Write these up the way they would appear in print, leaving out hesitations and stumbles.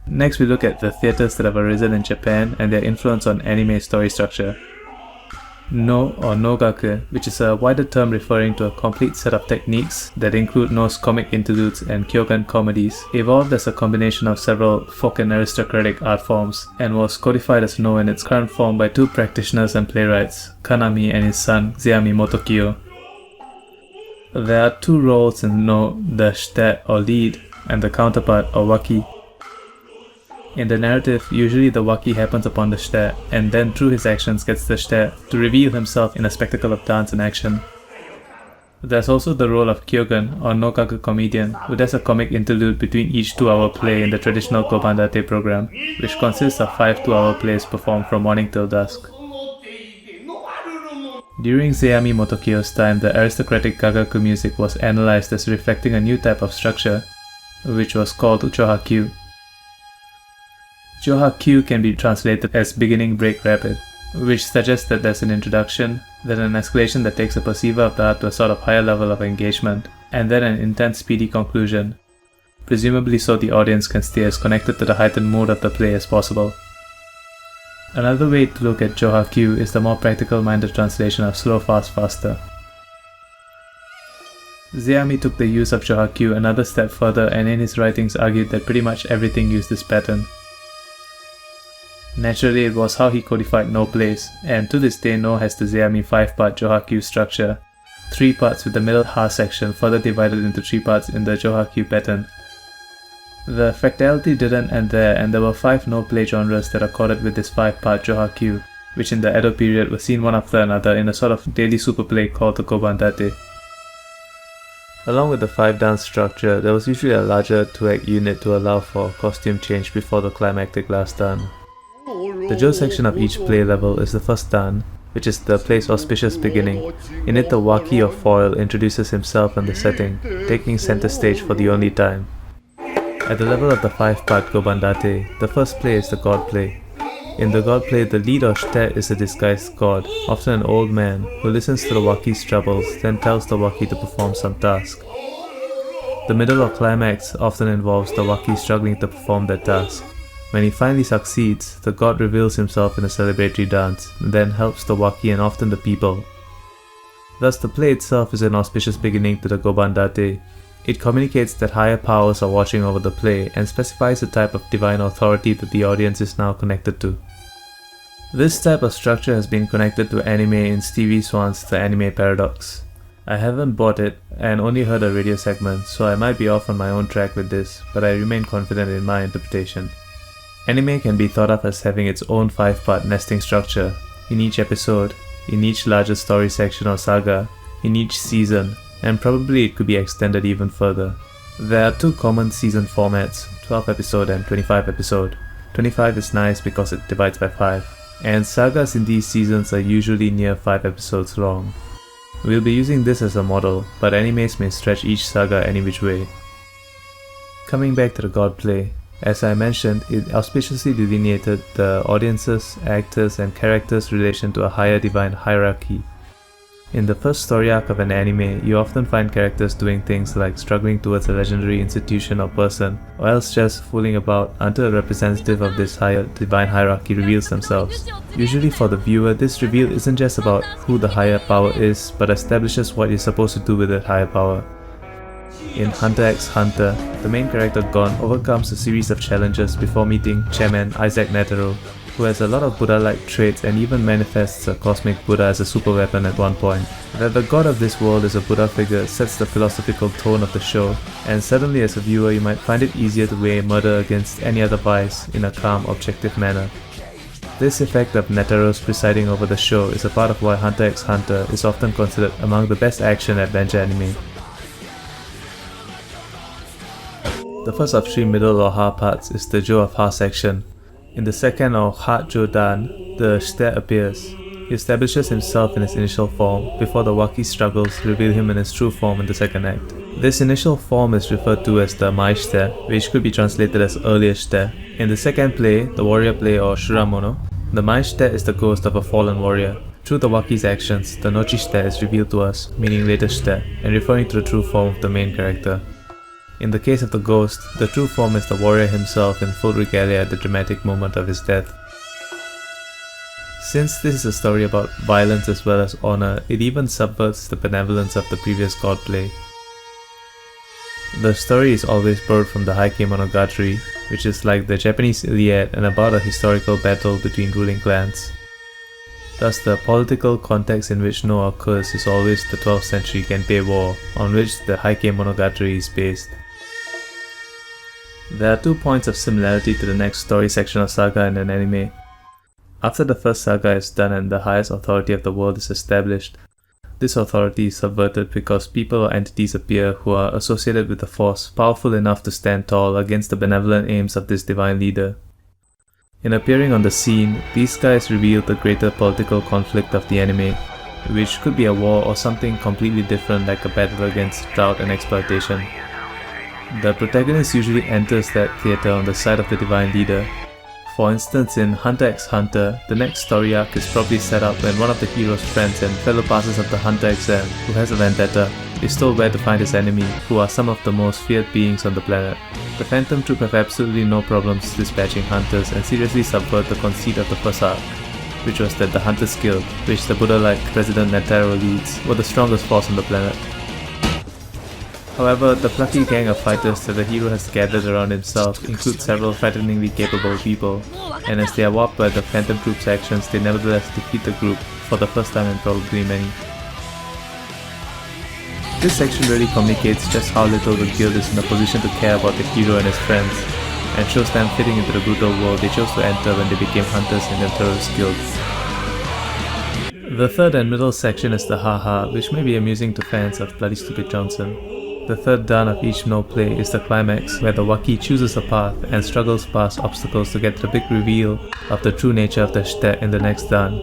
Next we look at the theatres that have arisen in Japan and their influence on anime story structure. No or no-gaku, which is a wider term referring to a complete set of techniques that include No's comic interludes and Kyogen comedies, evolved as a combination of several folk and aristocratic art forms and was codified as No in its current form by two practitioners and playwrights, Kanami and his son Zeami Motokyo. There are two roles in No, the shite or lead, and the counterpart or waki. In the narrative, usually the waki happens upon the shite, and then through his actions gets the shite to reveal himself in a spectacle of dance and action. There's also the role of Kyogen or no-gaku comedian, who does a comic interlude between each 2-hour play in the traditional gobandate program, which consists of 5 2-hour plays performed from morning till dusk. During Zeami Motokyo's time, the aristocratic gagaku music was analysed as reflecting a new type of structure, which was called jo-ha-kyu. Jo-ha-kyu can be translated as beginning break rapid, which suggests that there's an introduction, then an escalation that takes a perceiver of the art to a sort of higher level of engagement, and then an intense speedy conclusion, presumably so the audience can stay as connected to the heightened mood of the play as possible. Another way to look at jo-ha-kyu is the more practical-minded translation of slow fast faster. Zeami took the use of jo-ha-kyu another step further and in his writings argued that pretty much everything used this pattern. Naturally, it was how he codified No plays, and to this day No has the Zeami 5-part jo-ha-kyu structure, 3 parts with the middle ha section further divided into 3 parts in the jo-ha-kyu pattern. The fractality didn't end there, and there were 5 No play genres that accorded with this 5-part jo-ha-kyu, which in the Edo period were seen one after another in a sort of daily super play called the gobandate. Along with the 5-dance structure, there was usually a larger 2-act unit to allow for costume change before the climactic last dan. The Jo section of each play level is the first dan, which is the play's auspicious beginning. In it, the waki or foil introduces himself and the setting, taking center stage for the only time. At the level of the 5-part gobandate, the first play is the god play. In the god play, the lead or shite is a disguised god, often an old man, who listens to the waki's troubles, then tells the waki to perform some task. The middle or climax often involves the waki struggling to perform that task. When he finally succeeds, the god reveals himself in a celebratory dance, and then helps the waki and often the people. Thus, the play itself is an auspicious beginning to the gobandate. It communicates that higher powers are watching over the play and specifies the type of divine authority that the audience is now connected to. This type of structure has been connected to anime in Stevie Swan's The Anime Paradox. I haven't bought it and only heard a radio segment, so I might be off on my own track with this, but I remain confident in my interpretation. Anime can be thought of as having its own 5-part nesting structure, in each episode, in each larger story section or saga, in each season, and probably it could be extended even further. There are 2 common season formats, 12 episode and 25 episode. 25 is nice because it divides by 5, and sagas in these seasons are usually near 5 episodes long. We'll be using this as a model, but animes may stretch each saga any which way. Coming back to the god play, as I mentioned, it auspiciously delineated the audience's, actors, and characters' relation to a higher divine hierarchy. In the first story arc of an anime, you often find characters doing things like struggling towards a legendary institution or person, or else just fooling about until a representative of this higher divine hierarchy reveals themselves. Usually for the viewer, this reveal isn't just about who the higher power is, but establishes what you're supposed to do with that higher power. In Hunter x Hunter, the main character Gon overcomes a series of challenges before meeting chairman Isaac Netero, who has a lot of Buddha-like traits and even manifests a cosmic Buddha as a super weapon at one point. That the god of this world is a Buddha figure sets the philosophical tone of the show, and suddenly as a viewer you might find it easier to weigh murder against any other vice in a calm, objective manner. This effect of Netero's presiding over the show is a part of why Hunter x Hunter is often considered among the best action-adventure anime. The first of 3 middle or ha parts is the Jo of Ha section. In the second or Hat Jo Dan, the shite appears. He establishes himself in his initial form before the waki struggles reveal him in his true form in the second act. This initial form is referred to as the Mai shite, which could be translated as earlier shite. In the second play, the warrior play or Shuramono, the Mai shite is the ghost of a fallen warrior. Through the waki's actions, the Nochi shite is revealed to us, meaning later shite, and referring to the true form of the main character. In the case of the ghost, the true form is the warrior himself in full regalia at the dramatic moment of his death. Since this is a story about violence as well as honor, it even subverts the benevolence of the previous god play. The story is always borrowed from the Heike Monogatari, which is like the Japanese Iliad and about a historical battle between ruling clans. Thus, the political context in which Noh occurs is always the 12th century Genpei War, on which the Heike Monogatari is based. There are 2 points of similarity to the next story section of saga in an anime. After the first saga is done and the highest authority of the world is established, this authority is subverted because people or entities appear who are associated with a force powerful enough to stand tall against the benevolent aims of this divine leader. In appearing on the scene, these guys reveal the greater political conflict of the anime, which could be a war or something completely different like a battle against drought and exploitation. The protagonist usually enters that theatre on the side of the divine leader. For instance, in Hunter x Hunter, the next story arc is probably set up when one of the hero's friends and fellow passes of the Hunter exam, who has a vendetta, is told where to find his enemy, who are some of the most feared beings on the planet. The Phantom Troop have absolutely no problems dispatching hunters and seriously subvert the conceit of the first arc, which was that the Hunters Guild, which the Buddha-like President Netaro leads, were the strongest force on the planet. However, the plucky gang of fighters that the hero has gathered around himself include several frighteningly capable people, and as they are warped by the Phantom Troop's actions, they nevertheless defeat the group for the first time in probably many. This section really communicates just how little the guild is in a position to care about the hero and his friends, and shows them fitting into the brutal world they chose to enter when they became hunters in the terrorist guild. The third and middle section is the ha-ha, which may be amusing to fans of Bloody Stupid Johnson. The third dan of each Noh play is the climax, where the Waki chooses a path and struggles past obstacles to get the big reveal of the true nature of the shite in the next dan.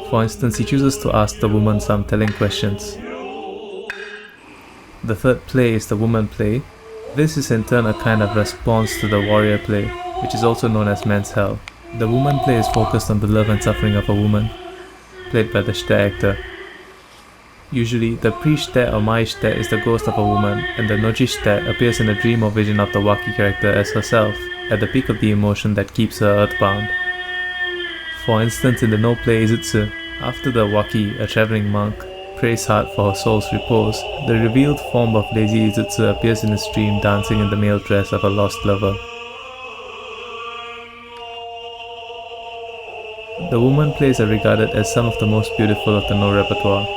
For instance, he chooses to ask the woman some telling questions. The third play is the woman play. This is in turn a kind of response to the warrior play, which is also known as men's hell. The woman play is focused on the love and suffering of a woman, played by the shite actor. Usually, the pre-shite or mai-shite is the ghost of a woman, and the noji-shite appears in a dream or vision of the Waki character as herself, at the peak of the emotion that keeps her earthbound. For instance, in the Noh play Izutsu, after the Waki, a travelling monk, prays hard for her soul's repose, the revealed form of lazy Izutsu appears in his dream dancing in the male dress of a lost lover. The woman plays are regarded as some of the most beautiful of the Noh repertoire.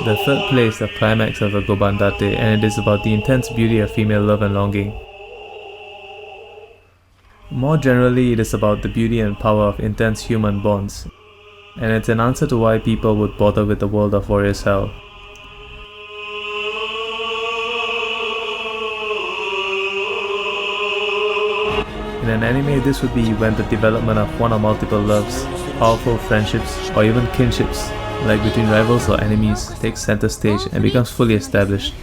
The third play is the climax of the gobandate, and it is about the intense beauty of female love and longing. More generally, it is about the beauty and power of intense human bonds, and it's an answer to why people would bother with the world of Warriors Hell. In an anime, this would be when the development of one or multiple loves, powerful friendships, or even kinships, like between rivals or enemies, takes center stage and becomes fully established.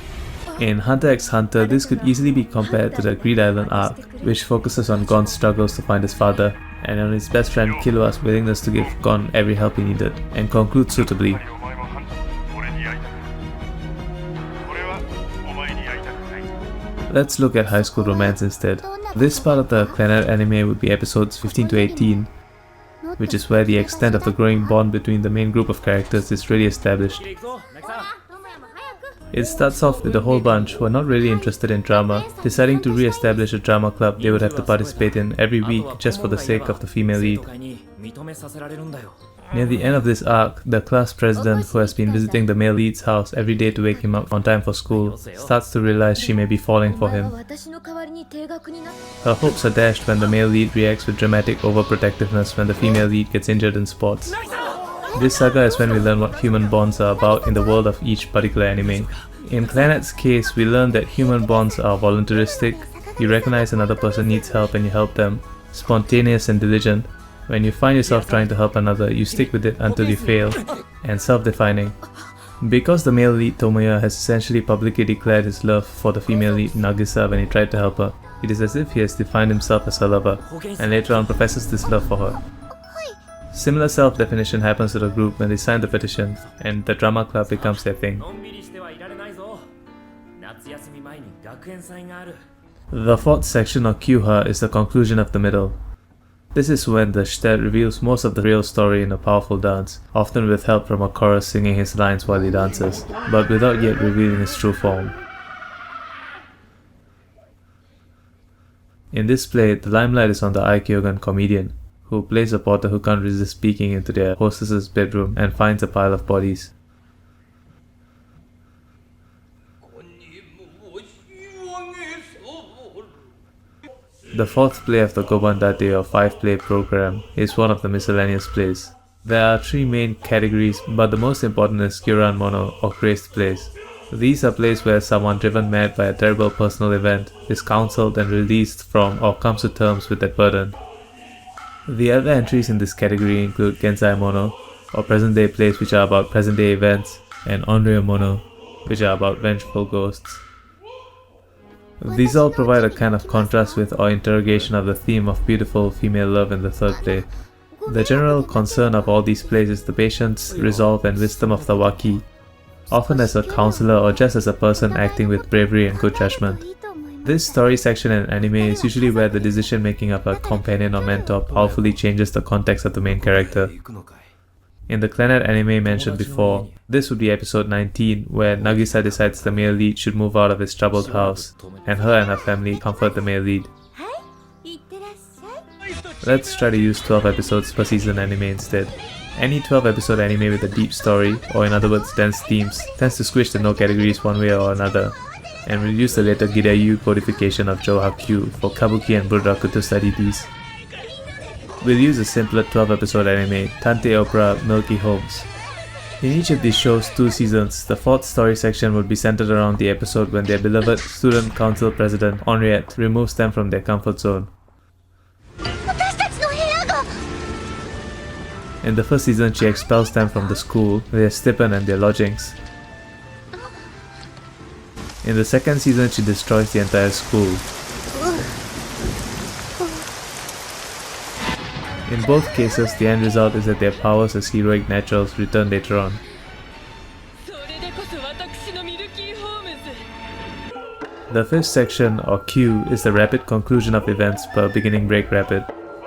In Hunter x Hunter, this could easily be compared to the Greed Island arc, which focuses on Gon's struggles to find his father, and on his best friend Killua's willingness to give Gon every help he needed, and conclude suitably. Let's look at high school romance instead. This part of the Clannad anime would be episodes 15 to 18, which is where the extent of the growing bond between the main group of characters is really established. It starts off with the whole bunch who are not really interested in drama, deciding to re-establish a drama club they would have to participate in every week just for the sake of the female lead. Near the end of this arc, the class president, who has been visiting the male lead's house every day to wake him up on time for school, starts to realize she may be falling for him. Her hopes are dashed when the male lead reacts with dramatic overprotectiveness when the female lead gets injured in sports. This saga is when we learn what human bonds are about in the world of each particular anime. In Clannad's case, we learn that human bonds are voluntaristic, you recognize another person needs help and you help them, spontaneous and diligent. When you find yourself trying to help another, you stick with it until you fail, and self-defining. Because the male lead Tomoya has essentially publicly declared his love for the female lead Nagisa when he tried to help her, it is as if he has defined himself as her lover, and later on professes this love for her. Similar self-definition happens to the group when they sign the petition, and the drama club becomes their thing. The fourth section, or Kyu-ha, is the conclusion of the middle. This is when the shite reveals most of the real story in a powerful dance, often with help from a chorus singing his lines while he dances, but without yet revealing his true form. In this play, the limelight is on the Aikyogan comedian, who plays a porter who can't resist peeking into their hostess's bedroom and finds a pile of bodies. The fourth play of the gobandate or 5-play program is one of the miscellaneous plays. There are 3 main categories, but the most important is Kyuran mono or crazed plays. These are plays where someone driven mad by a terrible personal event is counseled and released from or comes to terms with that burden. The other entries in this category include Genzai mono or present day plays which are about present day events, and Onryo mono which are about vengeful ghosts. These all provide a kind of contrast with or interrogation of the theme of beautiful female love in the third play. The general concern of all these plays is the patience, resolve and wisdom of the waki, often as a counselor or just as a person acting with bravery and good judgment. This story section in anime is usually where the decision making of a companion or mentor powerfully changes the context of the main character. In the Clannad anime mentioned before, this would be episode 19, where Nagisa decides the male lead should move out of his troubled house, and her family comfort the male lead. Let's try to use 12 episodes per season anime instead. Any 12 episode anime with a deep story, or in other words dense themes, tends to squish the no categories one way or another, and we'll use the later Giraiyu codification of jo-ha-kyu for Kabuki and Budoku to study these. We'll use a simpler 12 episode anime, Tantei Opera Milky Holmes. In each of these shows' 2 seasons, the 4th story section would be centered around the episode when their beloved student council president, Henriette, removes them from their comfort zone. In the first season, she expels them from the school, their stipend and their lodgings. In the second season, she destroys the entire school. In both cases, the end result is that their powers as heroic naturals return later on. The 5th section, or Q, is the rapid conclusion of events per beginning break rapid.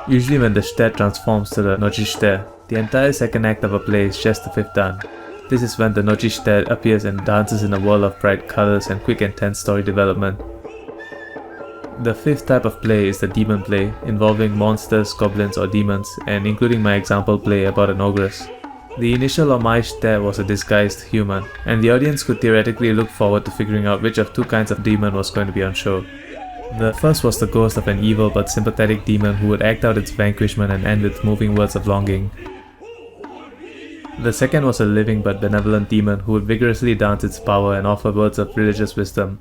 Usually when the shite transforms to the nochi shite, the entire second act of a play is just the 5th done. This is when the nochi shite appears and dances in a world of bright colors and quick and tense story development. The 5th type of play is the demon play, involving monsters, goblins or demons, and including my example play about an ogress. The initial or mai shite was a disguised human, and the audience could theoretically look forward to figuring out which of 2 kinds of demon was going to be on show. The first was the ghost of an evil but sympathetic demon who would act out its vanquishment and end with moving words of longing. The second was a living but benevolent demon who would vigorously dance its power and offer words of religious wisdom.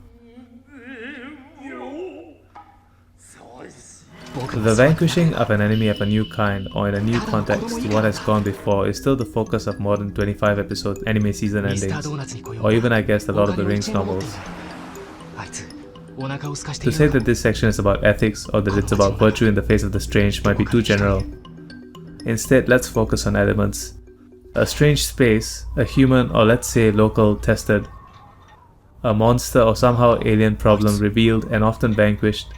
The vanquishing of an enemy of a new kind, or in a new context to what has gone before, is still the focus of more than 25 episode anime season endings, or even I guess the Lord of the Rings novels. To say that this section is about ethics or that it's about virtue in the face of the strange might be too general. Instead, let's focus on elements. A strange space, a human or let's say local tested, a monster or somehow alien problem revealed and often vanquished,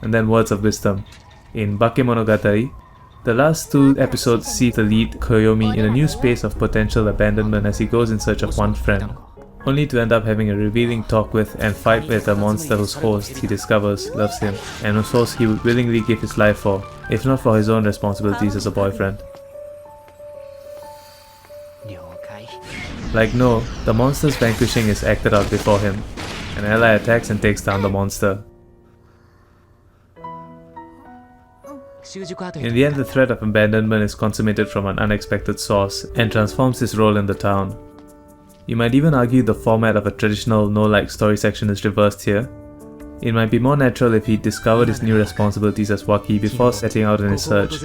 and then words of wisdom. In Bakemonogatari, the last 2 episodes see the lead Koyomi in a new space of potential abandonment as he goes in search of one friend, only to end up having a revealing talk with and fight with a monster whose host he discovers loves him and whose host he would willingly give his life for, if not for his own responsibilities as a boyfriend. Like Noh, the monster's vanquishing is acted out before him. An ally attacks and takes down the monster. In the end, the threat of abandonment is consummated from an unexpected source and transforms his role in the town. You might even argue the format of a traditional Noh-like story section is reversed here. It might be more natural if he discovered his new responsibilities as Waki before setting out on his search,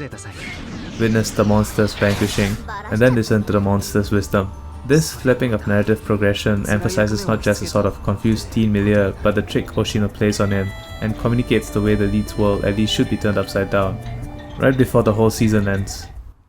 witnessed the monster's vanquishing, and then listened to the monster's wisdom. This flipping of narrative progression emphasizes not just a sort of confused teen milieu, but the trick Hoshino plays on him, and communicates the way the lead's world at least should be turned upside down, right before the whole season ends.